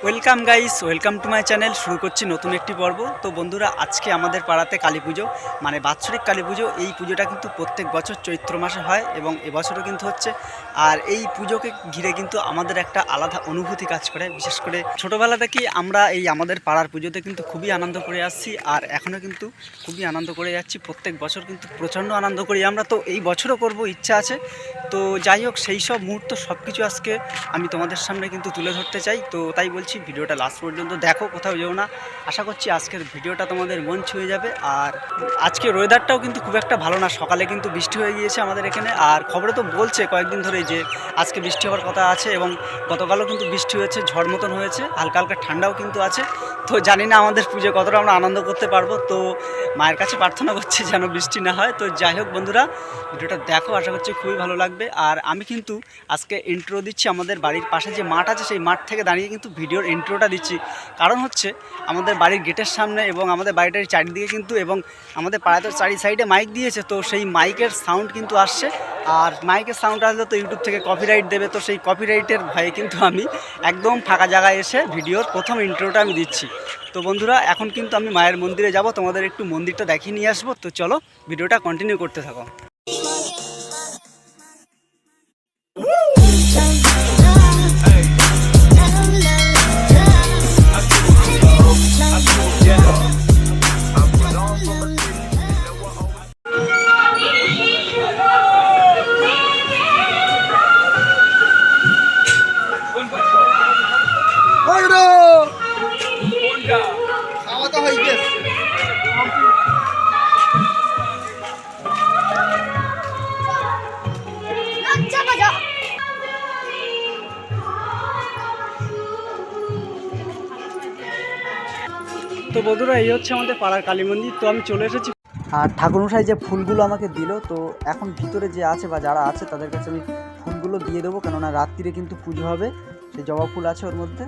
Welcome guys, welcome to my channel. শুরু করছি নতুন একটি পর্ব। তো বন্ধুরা, আজকে আমাদের পাড়াতে কালী পুজো, মানে বাৎসরিক কালী পুজো। এই পুজোটা কিন্তু প্রত্যেক বছর চৈত্র মাসে হয় এবং এবছরও কিন্তু হচ্ছে। আর এই পুজোকে ঘিরে কিন্তু আমাদের একটা আলাদা অনুভূতি কাজ করে। বিশেষ করে ছোটোবেলা থেকেই আমরা এই আমাদের পাড়ার পুজোতে কিন্তু খুবই আনন্দ করে আসছি, আর এখনও কিন্তু খুবই আনন্দ করে যাচ্ছি। প্রত্যেক বছর কিন্তু প্রচণ্ড আনন্দ করি আমরা, তো এই বছরও করব, ইচ্ছা আছে। তো যাই হোক, সেই সব মুহূর্ত সব কিছু আজকে আমি তোমাদের সামনে কিন্তু তুলে ধরতে চাই। তো তাই বলছি, ভিডিওটা লাস্ট পর্যন্ত দেখো, কোথাও যেও না। আশা করছি আজকের ভিডিওটা তোমাদের মন ছুঁয়ে যাবে। আর আজকের ওয়েদারটাও কিন্তু খুব একটা ভালো না। সকালে কিন্তু বৃষ্টি হয়ে গিয়েছে আমাদের এখানে, আর খবরে তো বলছে কয়েকদিন ধরে যে আজকে বৃষ্টি হওয়ার কথা আছে, এবং গতকালও কিন্তু বৃষ্টি হয়েছে, ঝড় মতন হয়েছে, হালকা হালকা ঠান্ডাও কিন্তু আছে। তো জানি না আমাদের পুজো কতটা আমরা আনন্দ করতে পারবো। তো মায়ের কাছে প্রার্থনা করছি যেন বৃষ্টি না হয়। তো যাই হোক বন্ধুরা, ভিডিওটা দেখো, আশা করছি খুবই ভালো লাগবে। আর আমি কিন্তু আজকে ইন্ট্রো দিচ্ছি আমাদের বাড়ির পাশে যে মাঠ আছে, সেই মাঠ থেকে দাঁড়িয়ে কিন্তু ভিডিওর ইন্ট্রোটা দিচ্ছি। কারণ হচ্ছে আমাদের বাড়ির গেটের সামনে এবং আমাদের বাড়িটার চারিদিকে কিন্তু, এবং আমাদের পাড়াতে চারি সাইডে মাইক দিয়েছে, তো সেই মাইকের সাউন্ড কিন্তু আসছে। আর মাইকের সাউন্ড আসলে তো ইউটিউব থেকে কপিরাইট দেবে, তো সেই কপিরাইটের ভয়ে কিন্তু আমি একদম ফাঁকা জায়গায় এসে ভিডিওর প্রথম ইন্ট্রোটা আমি দিচ্ছি। তো বন্ধুরা, এখন কিন্তু আমি মায়ের মন্দিরে যাব, তোমাদের একটু মন্দিরটা দেখিয়ে নিয়ে আসবো। তো চলো, ভিডিওটা কন্টিনিউ করতে থাকো। তো বন্ধুরা, এই হচ্ছে আমাদের পাড়ার কালী মন্দির। তো আমি চলে এসেছি, আর ঠাকুরমশাই যে ফুলগুলো আমাকে দিল, তো এখন ভিতরে যে আছে বা যারা আছে তাদের কাছে আমি ফুলগুলো দিয়ে দেবো, কেননা রাত্রিরে কিন্তু পুজো হবে। সেই জবা ফুল আছে ওর মধ্যে।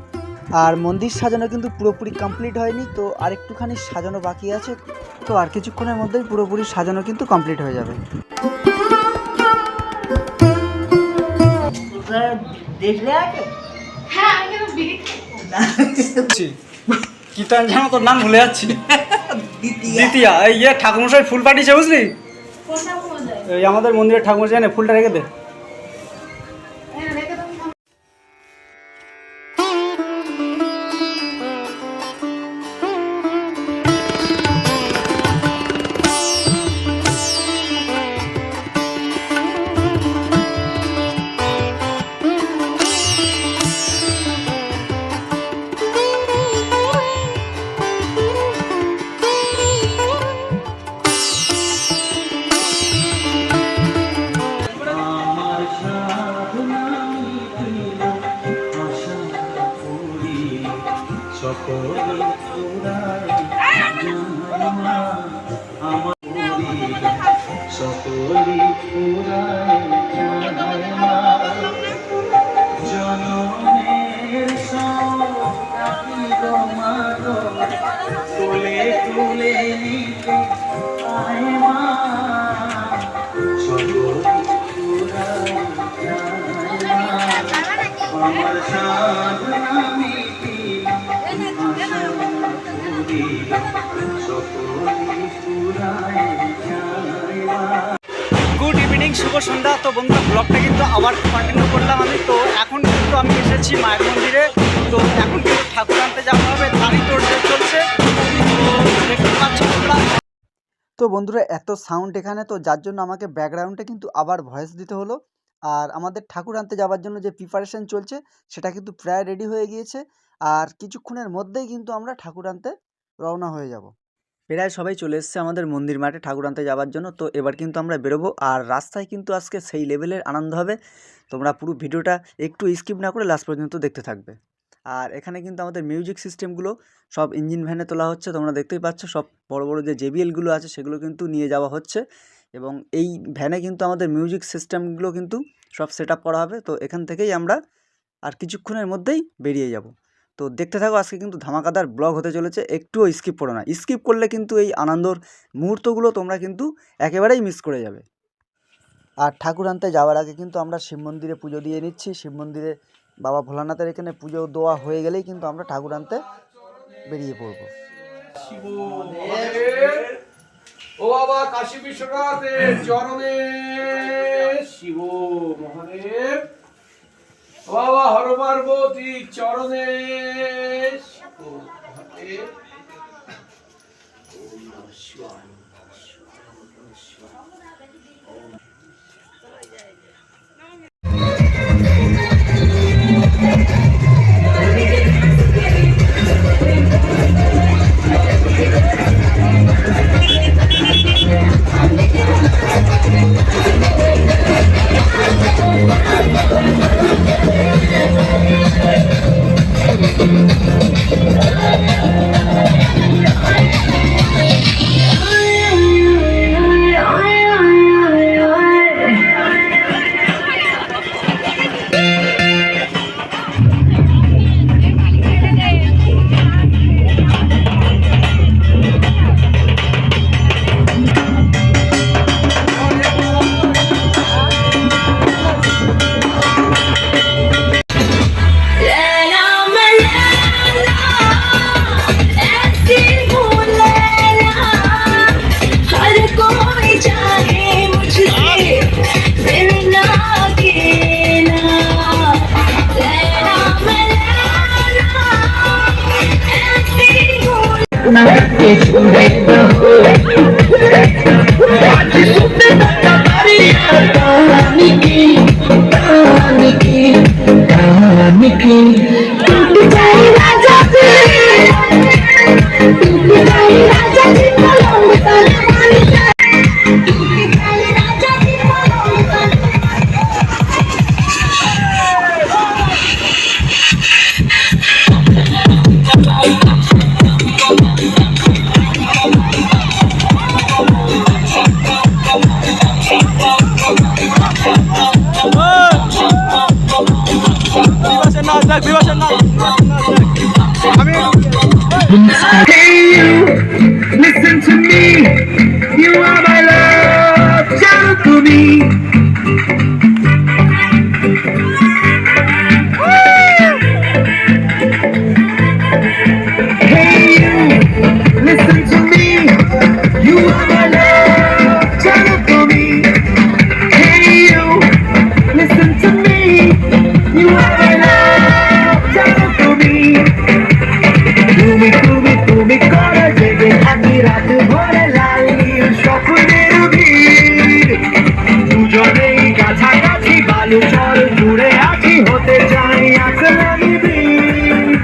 আর মন্দির সাজানো কিন্তু পুরোপুরি কমপ্লিট হয়নি, তো আর একটুখানি সাজানো বাকি আছে। তো আর কিছুক্ষণের মধ্যেই পুরোপুরি সাজানো কিন্তু কমপ্লিট হয়ে যাবে। কি তো জানো, তোর নাম ভুলে যাচ্ছি। দ্বিতীয়া। এই ঠাকুরমশাই ফুল পাঠিয়েছে, বুঝলি? এই আমাদের মন্দিরের ঠাকুরমশাই, জানে ফুলটা রেখে দে। গুড ইভিনিং, শুভ সন্ধ্যা। তো বন্ধুরা, ব্লগটা কিন্তু আবার কন্টিনিউ করলাম আমি। তো এখন কিন্তু আমি এসেছি মায়ের মন্দিরে। তো এখন কিন্তু ঠাকুর আনতে যাওয়া হবে, তারই তোর চলছে। তো দেখতে পাচ্ছ তোমরা। তো বন্ধুরা, এত সাউন্ড এখানে, তো যার জন্য আমাকে ব্যাকগ্রাউন্ডে কিন্তু আবার ভয়েস দিতে হলো। আর আমাদের ঠাকুর আনতে যাওয়ার জন্য যে প্রিপারেশন চলছে, সেটা কিন্তু প্রায় রেডি হয়ে গিয়েছে। আর কিছুক্ষণের মধ্যেই কিন্তু আমরা ঠাকুর আনতে রওনা হয়ে যাব। প্রায় সবাই চলে এসছে আমাদের মন্দির মাঠে ঠাকুর আনতে যাওয়ার জন্য। তো এবার কিন্তু আমরা বেরোবো, আর রাস্তায় কিন্তু আজকে সেই লেভেলের আনন্দ হবে। তোমরা পুরো ভিডিওটা একটু স্কিপ না করে লাস্ট পর্যন্ত দেখতে থাকবে। আর এখানে কিন্তু আমাদের মিউজিক সিস্টেমগুলো সব ইঞ্জিন ভ্যানে তোলা হচ্ছে, তোমরা দেখতেই পাচ্ছ। সব বড় বড় যে জেবিএলগুলো আছে, সেগুলো কিন্তু নিয়ে যাওয়া হচ্ছে, এবং এই ভ্যানে কিন্তু আমাদের মিউজিক সিস্টেমগুলো কিন্তু সব সেট আপ করা হবে। তো এখান থেকেই আমরা আর কিছুক্ষণের মধ্যেই বেরিয়ে যাব। তো দেখতে থাকো, আজকে কিন্তু ধামাকাদার ব্লগ হতে চলেছে। একটুও স্কিপ করো না, স্কিপ করলে কিন্তু এই আনন্দর মুহূর্তগুলো তোমরা কিন্তু একেবারেই মিস করে যাবে। আর ঠাকুর আনতে যাওয়ার আগে কিন্তু আমরা শিব মন্দিরে পুজো দিয়ে নিচ্ছি। শিব মন্দিরে বাবা ভোলানাথের এখানে পুজো দেওয়া হয়ে গেলেই কিন্তু আমরা ঠাকুর আনতে বেরিয়ে পড়বো। ও বাবা কাশী বিশ্বনাথের চরণে শিব মহাদেব, ও বাবা হর পার্বতী চরণে শিব মহাদেব। ওম নমঃ শিবায়। Hey you, listen to me. You are my love, shout to me. Hey you, listen to me. You are my love, shout to me. Hey you, listen to me. You are my love, shout to me. তুমি তুমি তুমি করে জেগে থাকি রাত ভরে লাল নীল স্বপ্নের ভিড়, দুজনেই কাছাকাছি বালু চর জুড়ে আছি হতে চাই আসলামি বীর।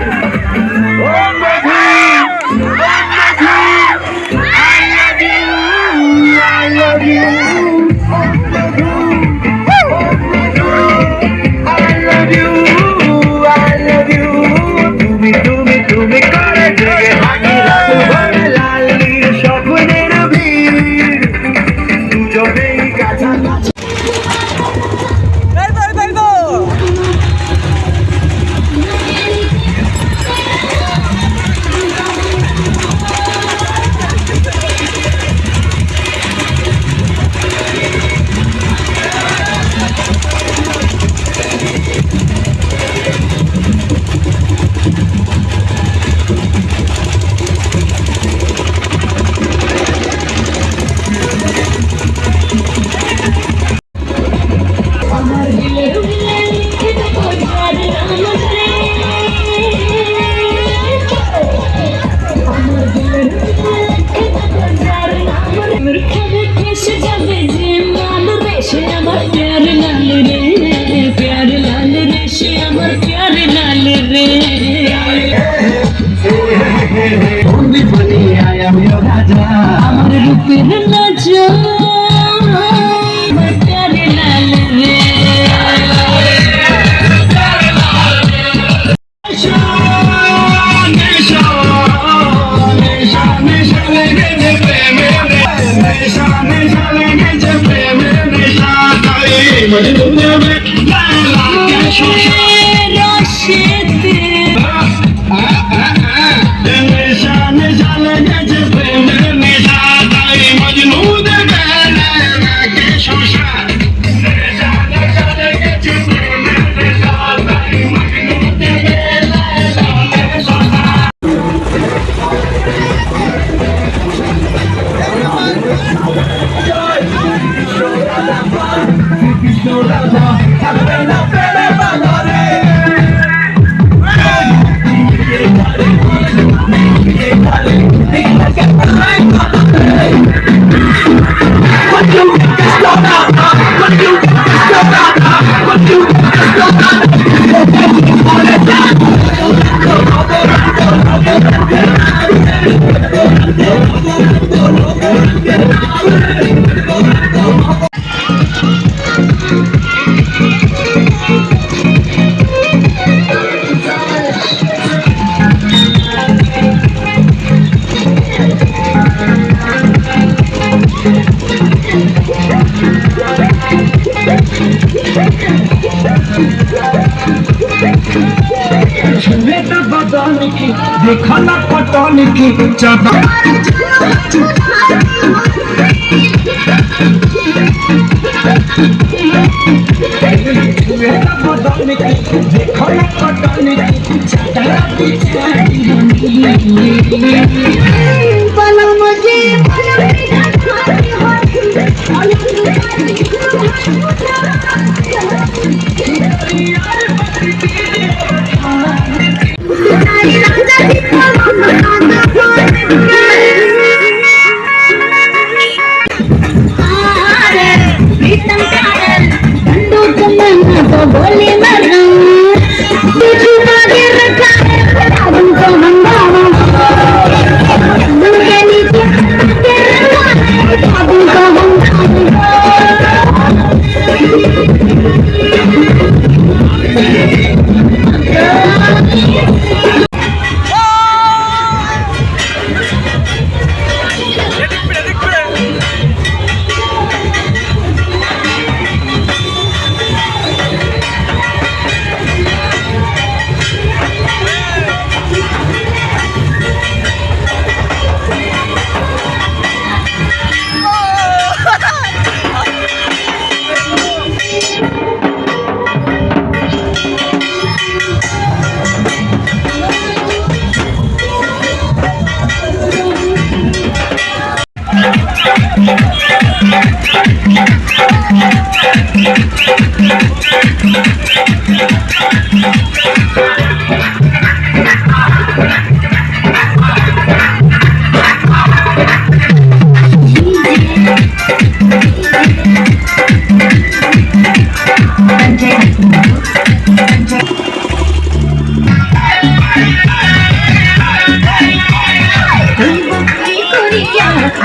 ও মধু, ও মধু, I love you, I love you, O Madhu, O Madhu, I love you, I love you, তুমি তুমি তুমি করে জেগে থাকি রাত ভরে লাল নীল স্বপ্নের ভিড়, দুজনেই কাছাকাছি। Only funny, I am your Raja. আমার রূপের রাজা, আমার প্যারে লাল রে। पटन की देखो ना पटन की चादर पटन की देखो ना पटन की चादर बना मुझे बोले मरना तुझे आगे रखा है तुमको हंगामा मुझे नीचे तुमको हंगामा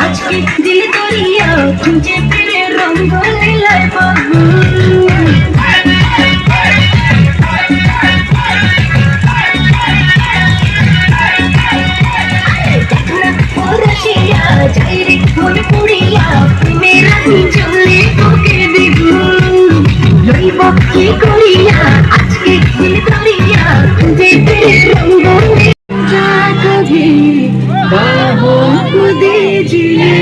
आज के दिल तोरिया तुझे तेरे रंगोली लाई बाबू जाइरे मोर पुड़िया मेरा चले ओके बिगू लइबो की कोरिया आज के दिल तोरिया तुझे तेरे रंगोली जा कभी बाहों को दीजिए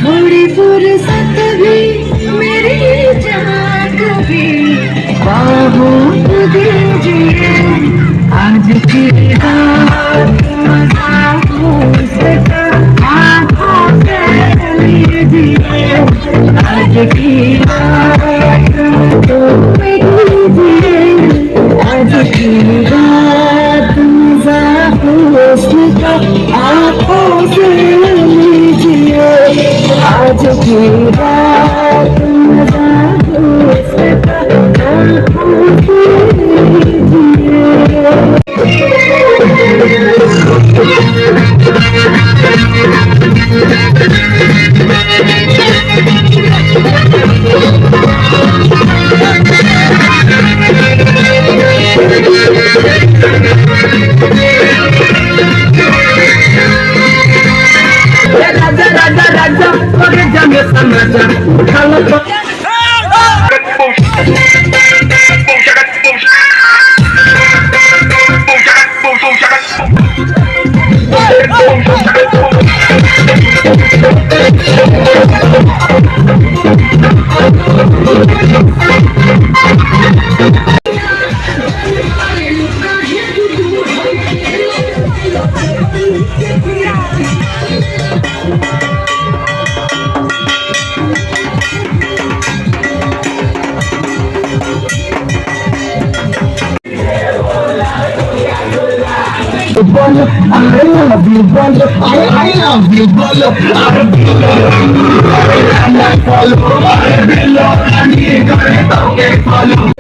थोड़ी फुर्सत भी मेरी जान कभी बाहों को दीजिए आज की रात मजा हो सका आँखों से लीजिए आज की रात तो लीजिए आज की रात मजा हो सका आँखों से लीजिए आज की रात मजा हो सका आँखों से लीजिए राजा राजा राजा मगे जमे समाजा उठालो तो bolo, I love you, bolo, I love you, bolo, I follow, I belong, I need to follow.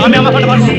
আমি আমার ফোনটা পারছি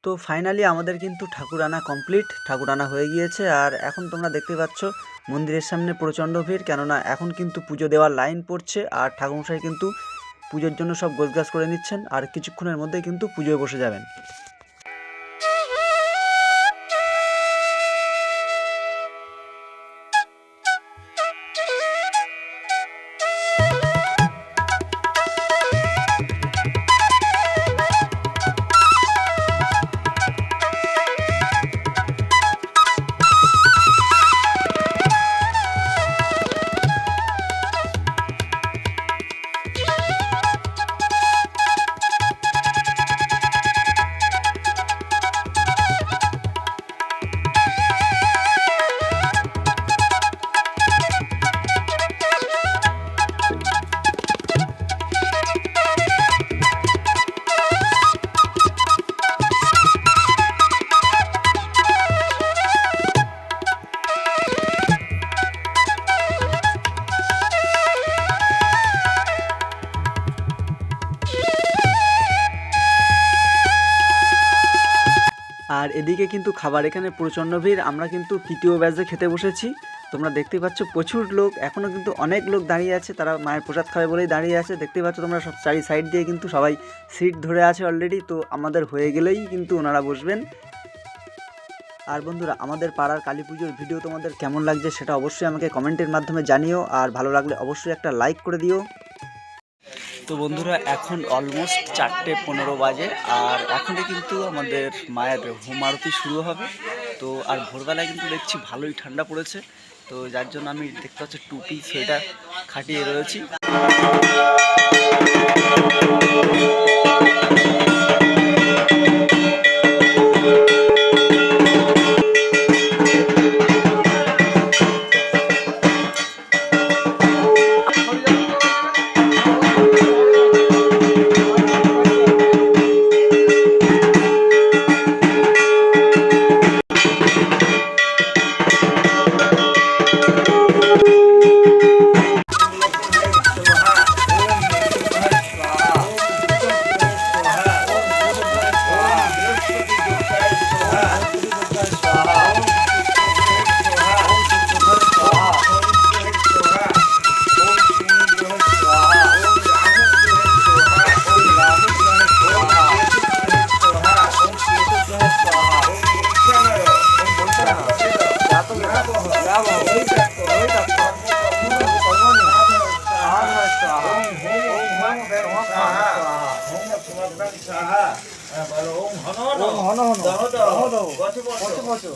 তো ফাইনালি আমাদের কিন্তু ঠাকুর আনা কমপ্লিট, ঠাকুর আনা হয়ে গিয়েছে। আর এখন তোমরা দেখতে পাচ্ছ মন্দিরের সামনে প্রচণ্ড ভিড়, কেননা এখন কিন্তু পুজো দেওয়ার লাইন পড়ছে আর ঠাকুরমশাই কিন্তু পুজোর জন্য সব গোছগাছ করে নিচ্ছেন আর কিছুক্ষণের মধ্যেই কিন্তু পুজোয় বসে যাবেন। আর এদিকে কিন্তু খাবার এখানে প্রচণ্ড ভিড়, আমরা কিন্তু তৃতীয় ব্যাচে খেতে বসেছি। তোমরা দেখতে পাচ্ছ প্রচুর লোক, এখনও কিন্তু অনেক লোক দাঁড়িয়ে আছে, তারা মায়ের প্রসাদ খাবে বলেই দাঁড়িয়ে আছে। দেখতে পাচ্ছ তোমরা সব চারি সাইড দিয়ে কিন্তু সবাই সিট ধরে আছে অলরেডি। তো আমাদের হয়ে গেলেই কিন্তু ওনারা বসবেন। আর বন্ধুরা, আমাদের পাড়ার কালী পুজোর ভিডিও তোমাদের কেমন লাগছে সেটা অবশ্যই আমাকে কমেন্টের মাধ্যমে জানিও, আর ভালো লাগলে অবশ্যই একটা লাইক করে দিও। তো বন্ধুরা, এখন অলমোস্ট 4:15 বাজে আর এখনই কিন্তু আমাদের মায়ের হোম আরতি শুরু হবে। তো আর ভোরবেলায় কিন্তু দেখছি ভালোই ঠান্ডা পড়েছে, তো যার জন্য আমি দেখতে পাচ্ছি টুপি সোয়েটার খাটিয়ে রয়েছি।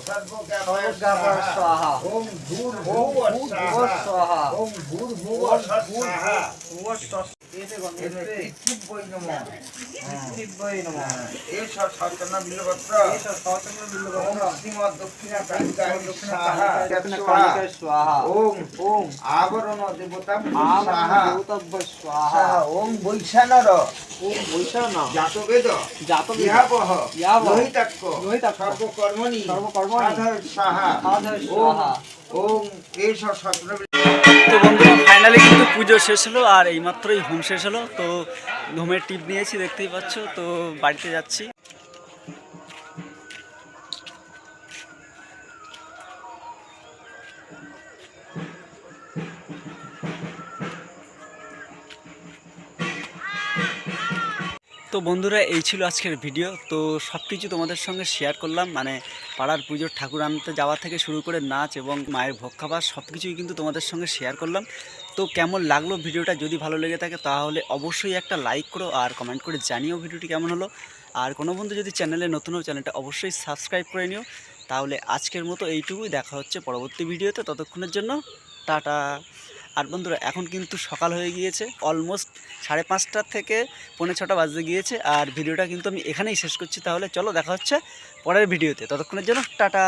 সর্বজ্ঞাপন স্বাহা ওম ভূর্ভুবঃ স্বাহা ওম ভূর্ভুবঃ স্বাহা দিব্যৈ নমঃ দিব্যৈ নমঃ এষ সচনা বিল্লপত্র ওম শ্রীমৎ দক্ষিণা কালিকায় স্বাহা ওম আবরণ দেবতাম স্বাহা স্বাহা ওম বৈশানর জাতবেদ ইহাবহ লোহিতাক্ষ সর্বকর্মণি সাধয় স্বাহা ওম এষ সচনা তো বন্ধুরা ফাইনালি কিন্তু পুজো শেষ হলো আর এইমাত্রই হোম শেষ হলো। তো হোমের টিপ নিয়েছি দেখতেই পাচ্ছ, তো বাড়িতে যাচ্ছি। তো বন্ধুরা এই ছিল আজকের ভিডিও। তো সব কিছু তোমাদের সঙ্গে শেয়ার করলাম, মানে পাড়ার পুজোর ঠাকুর আনতে যাওয়া থেকে শুরু করে নাচ এবং মায়ের ভোগ খাবার সব কিছুই কিন্তু তোমাদের সঙ্গে শেয়ার করলাম। তো কেমন লাগলো ভিডিওটা, যদি ভালো লেগে থাকে তাহলে অবশ্যই একটা লাইক করো আর কমেন্ট করে জানিও ভিডিওটি কেমন হলো। আর কোনো বন্ধু যদি চ্যানেলে নতুন হও চ্যানেলটা অবশ্যই সাবস্ক্রাইব করে নিও। তাহলে আজকের মতো এইটুকুই, দেখা হচ্ছে পরবর্তী ভিডিওতে, ততক্ষণের জন্য টাটা। আর বন্ধুরা এখন কিন্তু সকাল হয়ে গিয়েছে, অলমোস্ট 5:30 থেকে 6:45 বাজতে গিয়েছে। আর ভিডিওটা কিন্তু আমি এখানেই শেষ করছি। তাহলে চলো দেখা হচ্ছে পরের ভিডিওতে, ততক্ষণের জন্য টাটা।